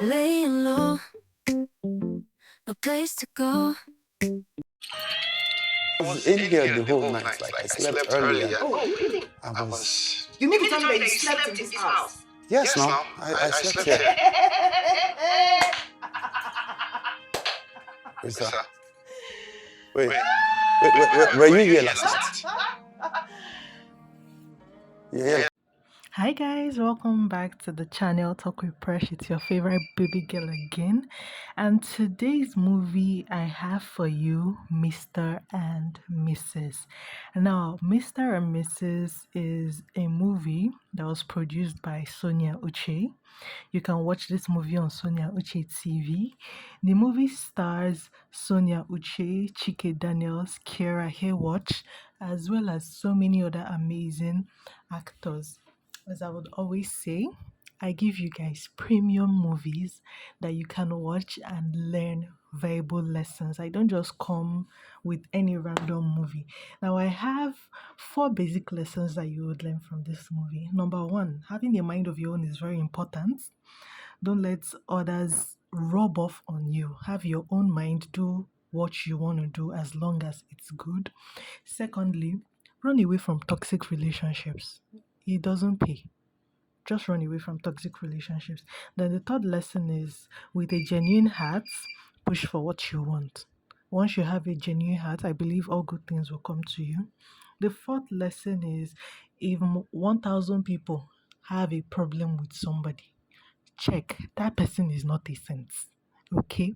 Laying low, no place to go. I was in here the whole night. Like I slept earlier. Oh, really? I was. You mean to tell me that you slept in this house? Yes, now I slept here. Wait, sir. Wait. Were you here last night? Yeah. Hi guys, welcome back to the channel Talk with Presh. It's your favorite baby girl again, and today's movie I have for you Mr. and Mrs. Now Mr. and Mrs. is a movie that was produced by Sonia Uche. You can watch this movie on Sonia Uche TV. The movie stars Sonia Uche, Chike Daniels, Keira Hewatch, as well as so many other amazing actors. As I would always say, I give you guys premium movies that you can watch and learn valuable lessons. I don't just come with any random movie. Now, I have 4 basic lessons that you would learn from this movie. Number one, having a mind of your own is very important. Don't let others rub off on you. Have your own mind, do what you want to do as long as it's good. Secondly, run away from toxic relationships. It doesn't pay. Just run away from toxic relationships. Then the third lesson is with a genuine heart, push for what you want. Once you have a genuine heart, I believe all good things will come to you. The fourth lesson is if 1,000 people have a problem with somebody, check that person is not a saint. Okay,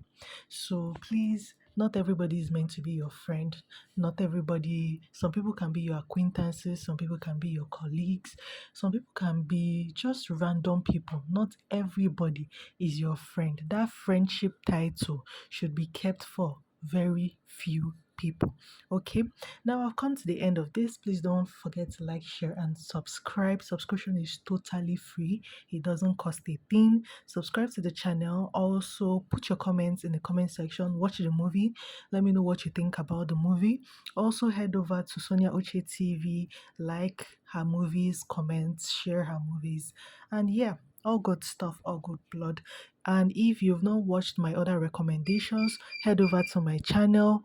so please, not everybody is meant to be your friend. Not everybody, some people can be your acquaintances, some people can be your colleagues, some people can be just random people. Not everybody is your friend. That friendship title should be kept for very few people. Okay, now I've come to the end of this. Please don't forget to like, share, and subscribe. Subscription is totally free, it doesn't cost a thing. Subscribe to the channel. Also, put your comments in the comment section. Watch the movie. Let me know what you think about the movie. Also, head over to Sonia Uche TV, like her movies, comment, share her movies, and yeah, all good stuff, all good blood. And if you've not watched my other recommendations, head over to my channel,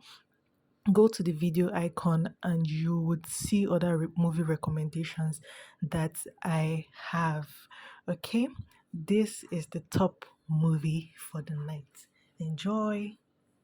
go to the video icon, and you would see other movie recommendations that I have. Okay, this is the top movie for the night. Enjoy.